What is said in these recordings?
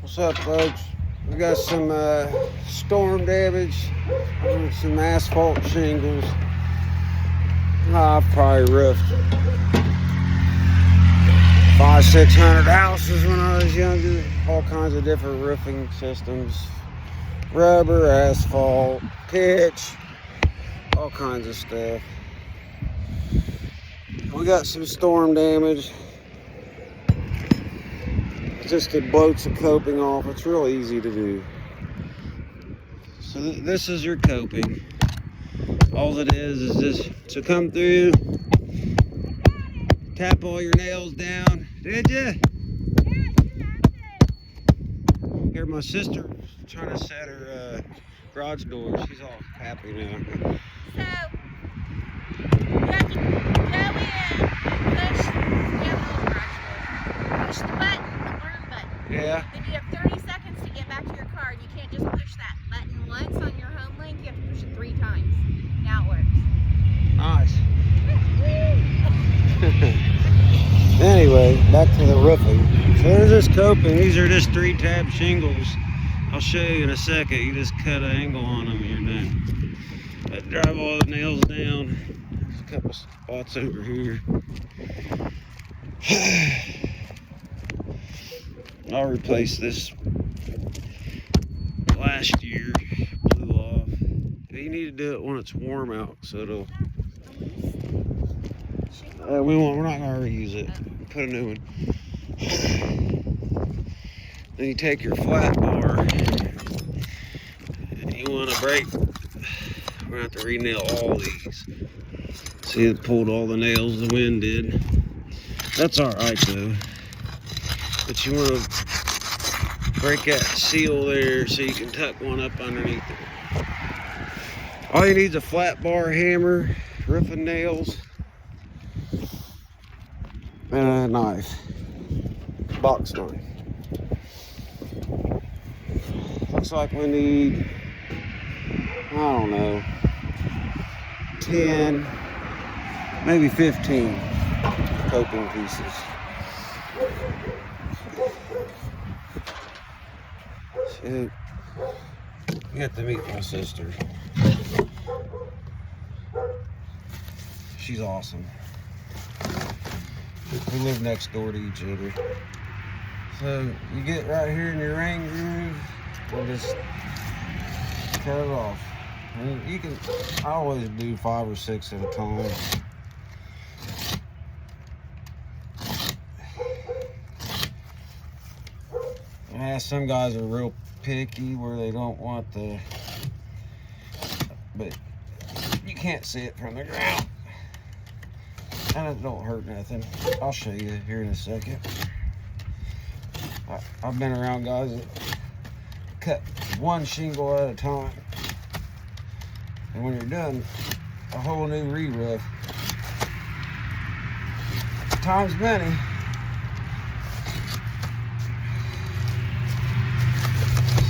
What's up, folks? We got some storm damage on some asphalt shingles. I've probably roofed 500-600 houses when I was younger. All kinds of different roofing systems. Rubber, asphalt, pitch, all kinds of stuff. We got some storm damage. Just to blow some coping off. It's real easy to do. So this is your coping. All it is this. So come through, tap all your nails down. Did you? Here, my sister trying to set her garage door. She's all happy now. So you have to go in, push the button. Yeah. Then you have 30 seconds to get back to your car, and you can't just push that button once on your home link. You have to push it 3 times. Now it works. Nice. Anyway, back to the roofing. So there's this coping. These are just 3-tab shingles. I'll show you in a second. You just cut an angle on them and you're done. But drive all the nails down. There's a couple spots over here. I'll replace this last year, blew off. You need to do it when it's warm out, so it'll. We're not gonna reuse it. Put a new one. Then you take your flat bar. And you want to break. We're gonna have to re-nail all these. See, it pulled all the nails the wind did. That's all right though. But you want to break that seal there so you can tuck one up underneath it. All you need is a flat bar hammer, roofing nails, and a knife, box knife. Looks like we need, I don't know, 10, maybe 15 coping pieces. You have to meet my sister. She's awesome. We live next door to each other. So you get right here in your ring groove and just cut it off. And you can, I always do 5 or 6 at a time. Yeah, some guys are real picky where they don't want the, but you can't see it from the ground, and it don't hurt nothing. I'll show you here in a second. I've been around guys that cut one shingle at a time, and when you're done, a whole new re-roof times many.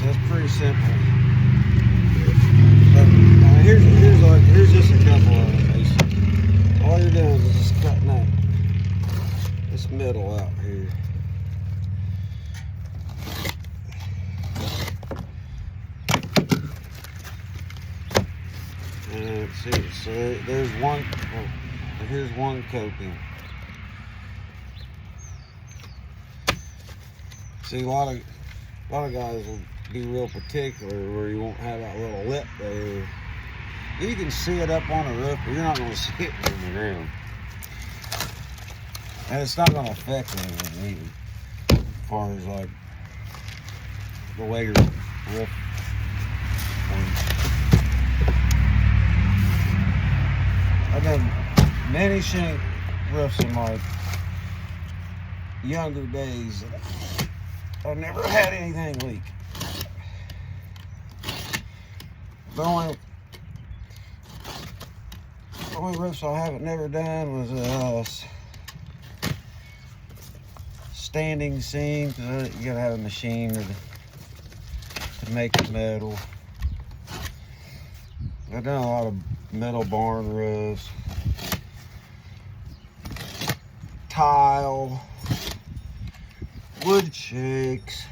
So it's pretty simple. But, here's just a couple of them, basically. All you're doing is just cutting that this middle out here. And see, so there's one. Oh, here's one coping. See, a lot of guys will be real particular where you won't have that little lip there. You can see it up on the roof, but you're not going to see it from the ground. And it's not going to affect anything either, as far as like the way your roof works. I've done many shank roofs in my younger days. I've never had anything leak. The only roofs I haven't never done was standing seam, because you gotta have a machine to make the metal. I've done a lot of metal barn roofs, tile, wood shakes,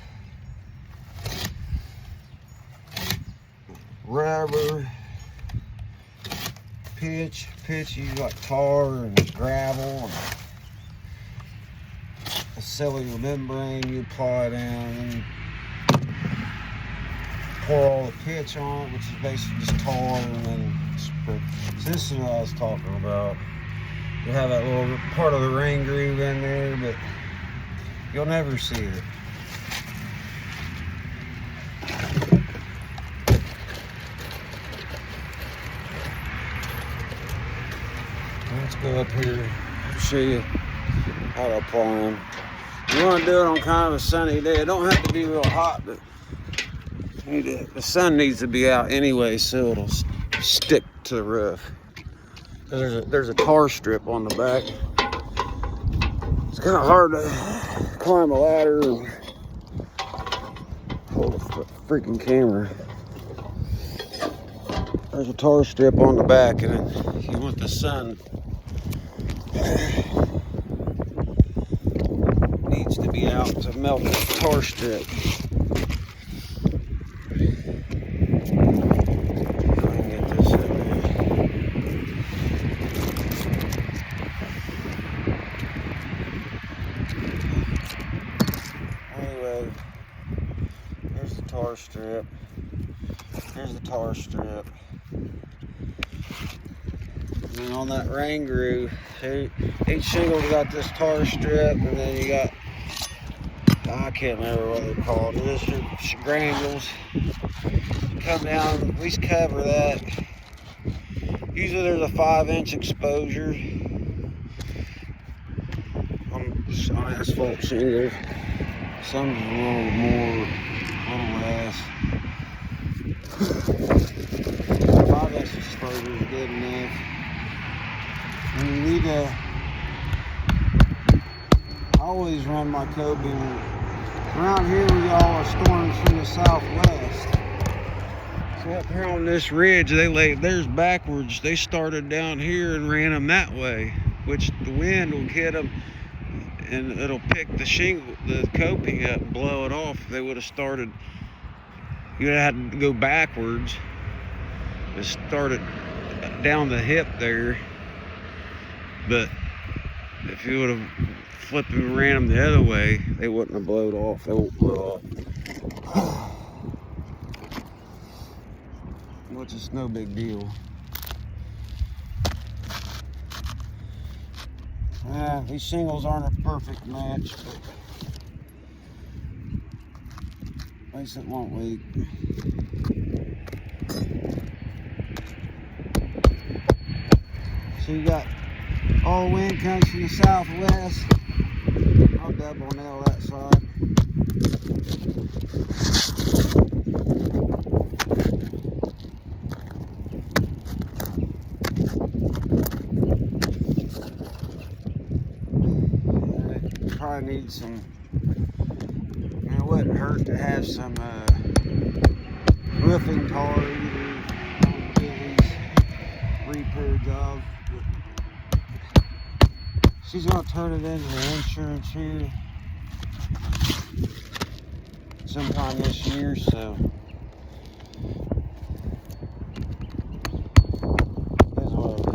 rubber, pitch, you got tar and gravel, and a cellular membrane you apply down, and pour all the pitch on it, which is basically just tar, and then spray. So this is what I was talking about. You'll have that little part of the rain groove in there, but you'll never see it. Let's go up here and show you how to apply them. You want to do it on kind of a sunny day. It don't have to be real hot, but the sun needs to be out anyway, so it'll stick to the roof. There's a tar strip on the back. It's kind of hard to climb a ladder and hold a freaking camera. There's a tar strip on the back, and you want the sun needs to be out to melt the tar strip. Here's the tar strip. Here's the tar strip. And then on that rain groove, each shingle's got this tar strip, and then you got, I can't remember what they're called. This is granules. Come down, at least cover that. Usually there's a 5-inch exposure on asphalt shingles. Some a little more, a little less. 5-inch exposure is good enough. And you need to always run my coping. Around here we all are storms from the southwest. So up here on this ridge, they laid theirs backwards. They started down here and ran them that way, which the wind will hit them and it'll pick the shingle, the coping up and blow it off. If they would have started, you'd have had to go backwards. It started down the hip there, but if you would have flipped and ran them the other way, they wouldn't have blown off. They won't blow off. Which is no big deal. These shingles aren't a perfect match, but at least it won't leak. So you got all the wind comes from the southwest. I'll double nail that side. Probably need some, it wouldn't hurt to have some roofing tar either on these repair jobs. She's gonna turn it into the insurance here sometime this year, so that's what it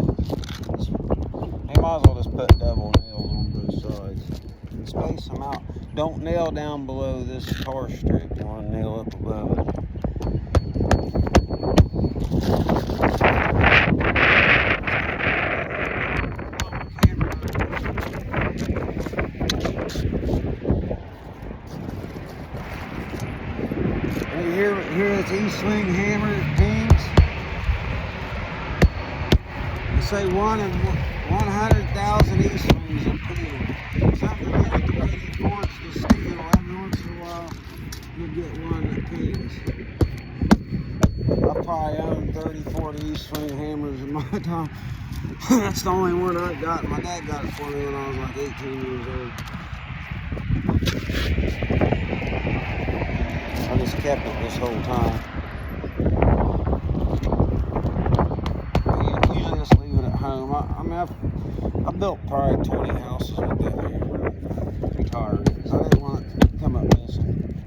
is. You might as well just put double nails on both sides and space them out. Don't nail down below this tar strip. You want to nail up above it. Here it's E-swing hammer pings. They say 1 in 100,000 E-swings are pinged. Something like 84 to steel. Every once in a while, you'll get one that pings. I probably owned 30, 40 E-swing hammers in my time. That's the only one I got. My dad got it for me when I was like 18 years old. I just kept it this whole time. I usually just leave it at home. I mean, I've built probably 20 houses with that hammer. Retired because I didn't want it to come up missing.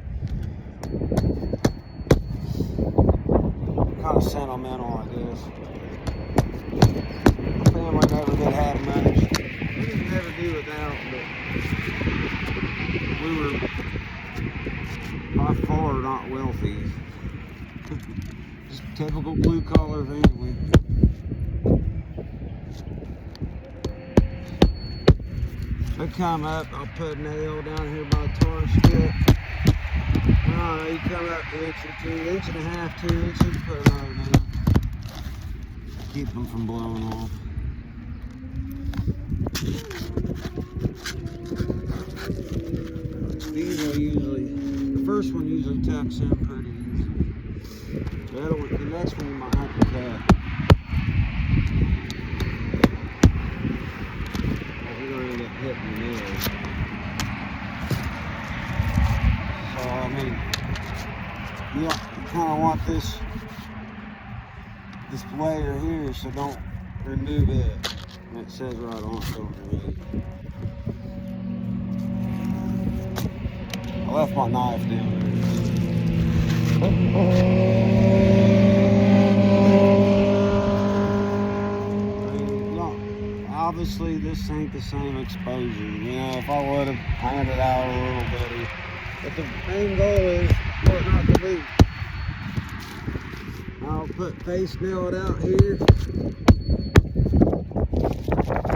Kind of sentimental, I guess. Family never did have much. We didn't never do without, but we were by far not wealthy. Just typical blue collar family. They come up, I'll put a nail down here by the tar strip. You come up an inch or 2, inch and a half, 2 inches, put another nail. Keep them from blowing off. These are usually, the first one usually tucks in pretty easy. The next one you might have to cut. You're going to end up hitting the nails. So, I mean, you kind of want this layer here, so don't remove it. And it says right on it, don't remove it. I left my knife down there. Obviously, this ain't the same exposure. You know, if I would have ironed it out a little better. But the main goal is for it not to leak. I'll put face nail it out here.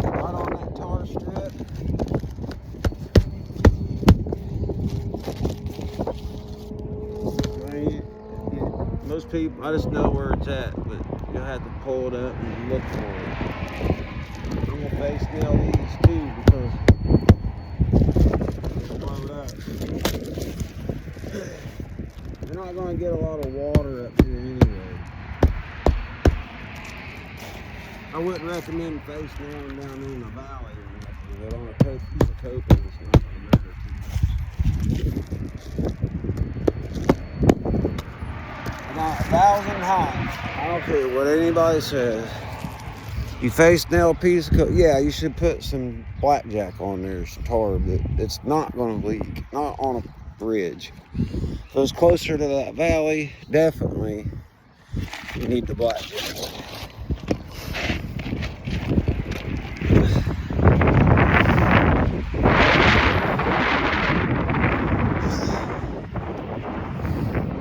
Right on that tar strip. Most people, I just know where it's at, but you'll have to pull it up and look for it. I'm going to face nail these too because they're blowed up. You're not going to get a lot of water up here anyway. I wouldn't recommend face nailing down there in the valley or nothing, but on a piece of coping it's not going to matter too much. About 1,000 times, I don't care what anybody says. You face nail a piece of yeah, you should put some blackjack on there, some tar, but it's not going to leak, not on a bridge. If it was closer to that valley, definitely you need the blackjack.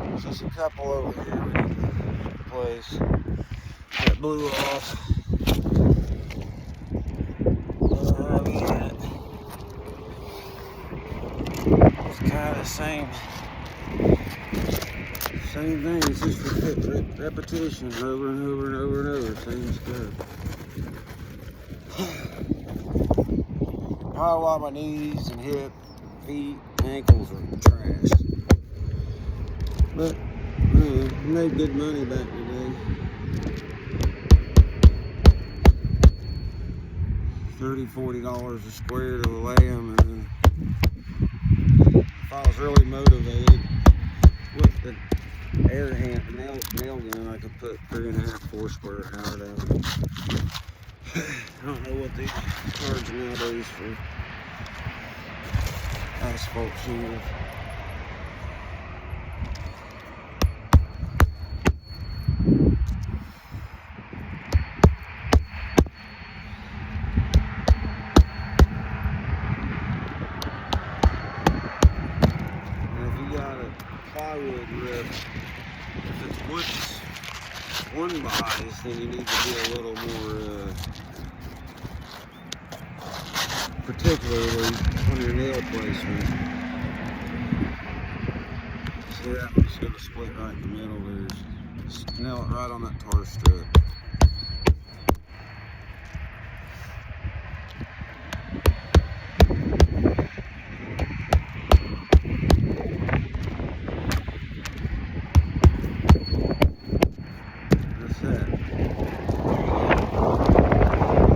There's just a couple over here we need to replace. That blew off. It's kind of the same thing. It's just repetition over and over and over and over. Same stuff. Probably why my knees and hip, feet, ankles are trashed. But we made good money back in the day. $30, $40 a square to lay them, and then if I was really motivated with the air hand nail gun, I could put 3.5, 4 square out of them. I don't know what they charge nowadays for asphalt shingles. Plywood rip, if it's one buys, then you need to be a little more particularly on your nail placement. See, that one's going to split right in the middle there. Just nail it right on that tar strip.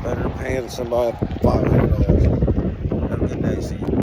Better paying somebody $500. Have a good day, see you.